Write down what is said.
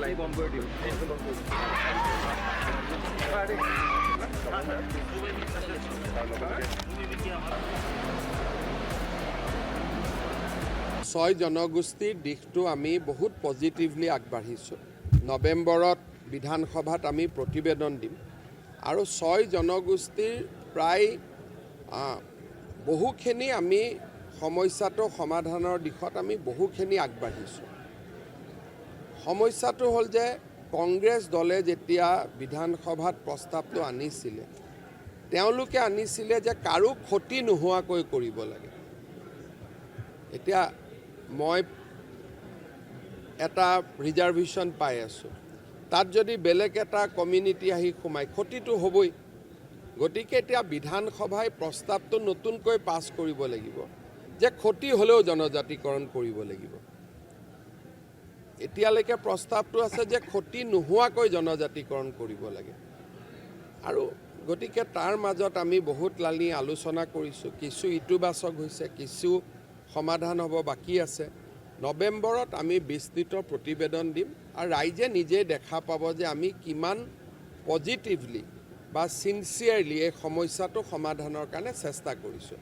পানী বন্ধ কৰি দিওঁ। 6 জনগোষ্ঠীৰ দিশটো আমি বহুত পজিটিভলি আগবাঢ়িছোঁ। নৱেম্বৰত বিধানসভাত আমি প্ৰতিবেদন দিম আৰু 6 জনগোষ্ঠীৰ প্ৰায় বহুখিনি আমি সমস্যাটো সমাধানৰ দিশত আমি বহুখিনি আগবাঢ়িছোঁ। সমস্যাটো হ'ল যে কংগ্ৰেছ দলে যেতিয়া বিধানসভাত প্ৰস্তাৱটো আনিছিলে তেওঁলোকে আনিছিলে যে কাৰো ক্ষতি নোহোৱাকৈ কৰিব লাগে। এতিয়া মই এটা ৰিজাৰ্ভেশ্যন পাই আছোঁ, তাত যদি বেলেগ এটা কমিউনিটি আহি সোমাই ক্ষতিটো হ'বই। গতিকে এতিয়া বিধানসভাই প্ৰস্তাৱটো নতুনকৈ পাছ কৰিব লাগিব যে ক্ষতি হ'লেও জনজাতিকৰণ কৰিব লাগিব। এতিয়ালৈকে প্ৰস্তাৱটো আছে যে ক্ষতি নোহোৱাকৈ জনজাতিকৰণ কৰিব লাগে আৰু গতিকে তাৰ মাজত আমি বহুত লানি আলোচনা কৰিছোঁ। কিছু ইতিবাচক হৈছে, কিছু সমাধান হ'ব বাকী আছে। নৱেম্বৰত আমি বিস্তৃত প্ৰতিবেদন দিম আৰু ৰাইজে নিজে দেখা পাব যে আমি কিমান পজিটিভলি বা চিনচিয়াৰলি এই সমস্যাটো সমাধানৰ কাৰণে চেষ্টা কৰিছোঁ।